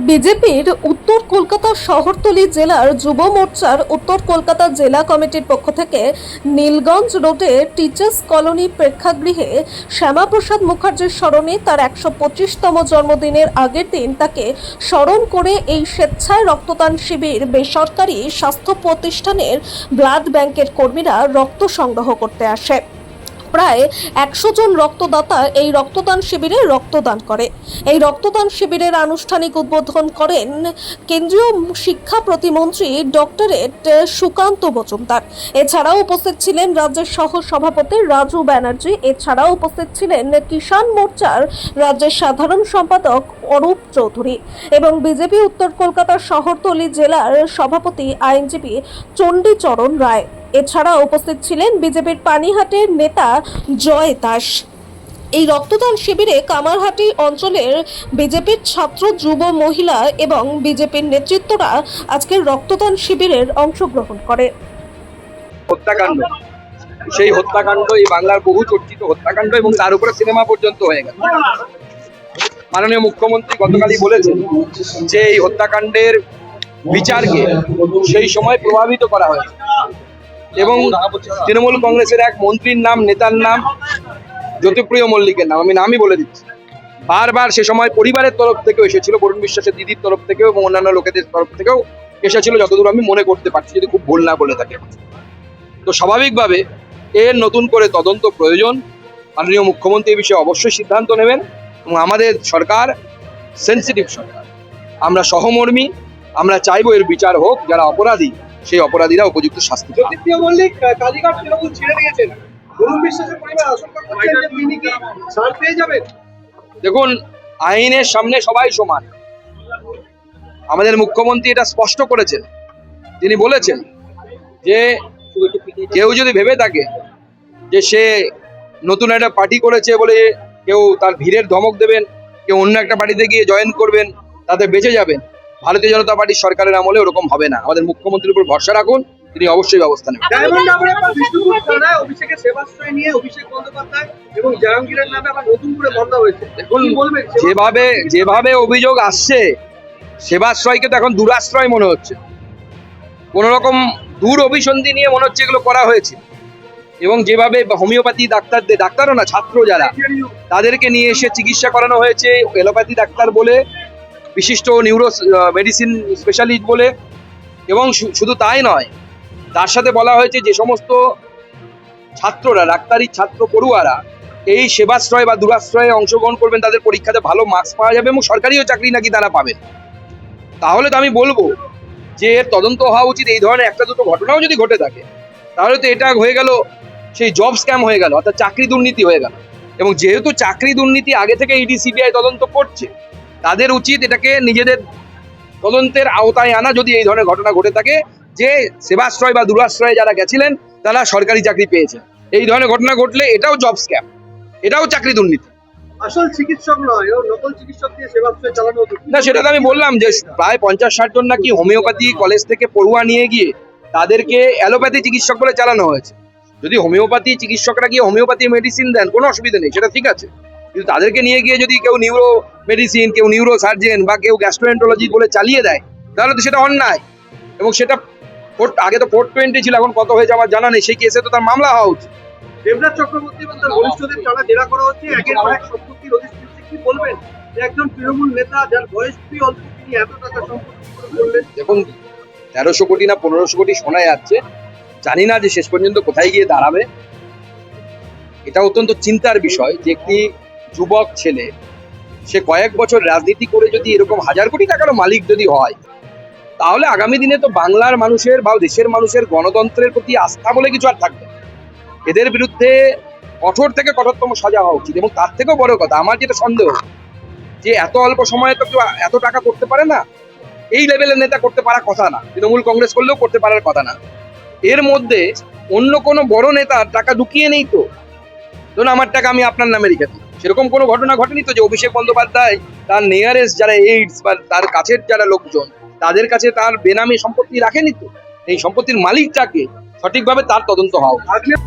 বিজেপির উত্তর কলকাতা শহরতলি জেলার যুব মোর্চার উত্তর কলকাতা জেলা কমিটির পক্ষ থেকে নীলগঞ্জ রোডে টিচার্স কলোনি প্রেক্ষাগৃহে শ্যামাপ্রসাদ মুখার্জির স্মরণে তার ১২৫তম জন্মদিনের আগের দিন তাকে স্মরণ করে এই স্বেচ্ছায় রক্তদান শিবির বেসরকারি স্বাস্থ্য প্রতিষ্ঠানের ব্লাড ব্যাংকের কর্মীরা রক্ত সংগ্রহ করতে আসে। প্রায় ১০০ জন রক্তদাতা এই রক্তদান শিবিরে রক্তদান করে। এই রক্তদান শিবিরের আনুষ্ঠানিক উদ্বোধন করেন কেন্দ্রীয় শিক্ষা প্রতিমন্ত্রী ডক্টরেট সুকান্ত মজুমদার। এছাড়াও উপস্থিত ছিলেন রাজ্যের সহ সভাপতি রাজু ব্যানার্জি। এছাড়াও উপস্থিত ছিলেন কিষাণ মোর্চার রাজ্যের সাধারণ সম্পাদক অরূপ চৌধুরী এবং বিজেপি উত্তর কলকাতার শহরতলি জেলার সভাপতি আইনজীবী চণ্ডীচরণ রায়। এছাড়া উপস্থিত ছিলেন বিজেপির পানিহাটের নেতা জয় দাস। এই রক্তদান শিবিরে কামারহাটি অঞ্চলের বিজেপির ছাত্র, যুব, মহিলা এবং বিজেপির নেতৃত্বরা আজকের রক্তদান শিবিরের অংশগ্রহণ করে। হত্যাকাণ্ড, সেই হত্যাকাণ্ড এই বাংলার বহু চর্চিত হত্যাকাণ্ড এবং তার উপরে সিনেমা পর্যন্ত হয়ে গেল। মাননীয় মুখ্যমন্ত্রী গতকালই বলেছেন যে এই হত্যাকাণ্ডের বিচারকে সেই সময় প্রভাবিত করা হয়েছে এবং তৃণমূল কংগ্রেসের এক মন্ত্রীর নাম, নেতার নাম জ্যোতিপ্রিয় মল্লিকের নাম, আমি নামই বলে দিচ্ছি, বারবার সে সময় পরিবারের তরফ থেকেও এসেছিল, বরুণ বিশ্বাসের দিদির তরফ থেকেও এবং অন্যান্য লোকেদের তরফ থেকেও এসেছিল, যতদূর আমি মনে করতে পারছি, যদি খুব ভুল না বলে থাকে। তো স্বাভাবিকভাবে এর নতুন করে তদন্ত প্রয়োজন। মাননীয় মুখ্যমন্ত্রী এই বিষয়ে অবশ্যই সিদ্ধান্ত নেবেন এবং আমাদের সরকার সেন্সিটিভ সরকার, আমরা সহমর্মী, আমরা চাইবো এর বিচার হোক, যারা অপরাধী সেই অপরাধীরা উপযুক্ত শাস্তি পান। জ্যোতিপ্রিয় মল্লিক কালীঘাট তৃণমূল ছেড়ে দিয়েছেন, বরুণ বিশ্বাসের পরিবার আশঙ্কা করছেন যে তিনি কি ছাড় পেয়ে যাবেন? দেখুন, আইনের সামনে সবাই সমান। আমাদের মুখ্যমন্ত্রী এটা স্পষ্ট করেছেন। তিনি বলেছেন যে কেউ যদি ভেবে থাকে যে সে নতুন একটা পার্টি করেছে বলে কেউ তার ভিড়ের ধমক দেবেন, কেউ অন্য একটা পার্টিতে গিয়ে জয়েন করবেন, তাতে বেঁচে যাবেন, ভারতীয় জনতা পার্টির সরকারের আমলে ওরকম হবে না। আমাদের মুখ্যমন্ত্রীর উপর ভরসা রাখুন, তিনি অবশ্যই ব্যবস্থা নেবেন। ডায়মন্ড হারবারের পর বিষ্ণুপুর থানায় অভিষেকের সেবাশ্রয় নিয়ে অভিষেক বন্দ্যোপাধ্যায় এবং জাহাঙ্গীরের নামে আবার নতুন করে মামলা হয়েছে। দেখুন, কি বলবেন? যেভাবে অভিযোগ আসছে, সেবাশ্রয়কে তো এখন দুরাশ্রয় মনে হচ্ছে। কোন রকম দূর অভিসন্ধি নিয়ে মনে হচ্ছে এগুলো করা হয়েছে এবং যেভাবে হোমিওপ্যাথি ডাক্তারও না, ছাত্র যারা, তাদেরকে নিয়ে এসে চিকিৎসা করানো হয়েছে এলোপ্যাথি ডাক্তার বলে, বিশিষ্ট নিউরো মেডিসিন স্পেশালিস্ট বলে, এবং শুধু তাই নয়, তার সাথে বলা হয়েছে যে সমস্ত ছাত্ররা, ডাক্তারি ছাত্র পড়ুয়ারা এই সেবাশ্রয় বা দুরাশ্রয়ে অংশগ্রহণ করবেন, তাদের পরীক্ষাতে ভালো মার্কস পাওয়া যাবে এবং সরকারিও চাকরি নাকি তারা পাবেন। তাহলে তো আমি বলবো যে এর তদন্ত হওয়া উচিত। এই ধরনের একটা দুটো ঘটনাও যদি ঘটে থাকে তাহলে তো এটা হয়ে গেল সেই জব স্ক্যাম হয়ে গেল, অর্থাৎ চাকরি দুর্নীতি হয়ে গেল। এবং যেহেতু চাকরি দুর্নীতি আগে থেকে ইডি সিবিআই তদন্ত করছে, তাদের উচিত এটাকে নিজেদের তদন্তের আওতায় আনা, যদি এই ধরনের ঘটনা ঘটে থাকে যে সেবাশ্রয় বা দুরাশ্রয়ে যারা গেছিলেন তারা সরকারি চাকরি পেয়েছে। এই ধরনের ঘটনা ঘটলে এটাও জব স্ক্যাম, এটাও চাকরি দুর্নীতি। আসল চিকিৎসক নয়, ও নকল চিকিৎসক দিয়ে সেবাশ্রয় চালানো হতো না, সেটা তো আমি বললাম যে প্রায় 50-60 জন নাকি হোমিওপ্যাথি কলেজ থেকে পড়ুয়া নিয়ে গিয়ে তাদেরকে অ্যালোপ্যাথি চিকিৎসক বলে চালানো হয়েছে। যদি হোমিওপ্যাথি চিকিৎসকরা গিয়ে হোমিওপ্যাথি মেডিসিন দেন, কোনো অসুবিধা নেই, সেটা ঠিক আছে। কিন্তু তাদেরকে নিয়ে গিয়ে যদি কেউ নিউরো মেডিসিন, কেউ নিউরো সার্জন বা কেউ গ্যাস্ট্রোএন্টারোলজি বলে চালিয়ে দেয়, তাহলে তো সেটা অন্যায়। এবং সেটা আগে তো 420 ছিল, এখন কত হয়েছে আমার জানা নেই। সেই কেসে তো তার মামলা হওয়া উচিত। দেবরাজ চক্রবর্তী এবং তার বরিষ্ঠদের টানা জেরা করা হচ্ছে, একের পর এক সম্পত্তির অধিষ্ঠিত। কি বলবেন যে একজন তৃণমূল নেতা যার বয়স খুবই অল্প, তিনি এত টাকা সম্পত্তি করলেন? দেখুন, 1300 কোটি না 1500 কোটি শোনা যাচ্ছে, জানি না যে শেষ পর্যন্ত কোথায় গিয়ে দাঁড়াবে। এটা অত্যন্ত চিন্তার বিষয় যে একটি যুবক ছেলে, সে কয়েক বছর রাজনীতি করে যদি এরকম 1000 কোটি টাকার মালিক যদি হয়, তাহলে আগামী দিনে তো বাংলার মানুষের বা দেশের মানুষের গণতন্ত্রের প্রতি আস্থা বলে কিছু আর থাকবে। এদের বিরুদ্ধে কঠোর থেকে কঠোরতম সাজা হওয়া উচিত। এবং তার থেকেও বড় কথা, আমার যেটা সন্দেহ, যে এত অল্প সময়ে তো কেউ এত টাকা করতে পারে না। এই লেভেলের নেতা করতে পারার কথা না, তৃণমূল কংগ্রেস করলেও করতে পারার কথা না। এর মধ্যে অন্য কোনো বড় নেতার টাকা ঢুকিয়ে নেই তো, ধরুন আমার টাকা আমি আপনার নামে রেখে দিই, সেরকম কোনো ঘটনা ঘটেনি তো যে অভিষেক বন্দ্যোপাধ্যায় তার নিয়ারেস্ট যারা এইডস বা তার কাছের যারা লোকজন, তাদের কাছে তার বেনামি সম্পত্তি রাখেনি তো। এই সম্পত্তির মালিকটাকে সঠিকভাবে তার তদন্ত হওয়া উচিত।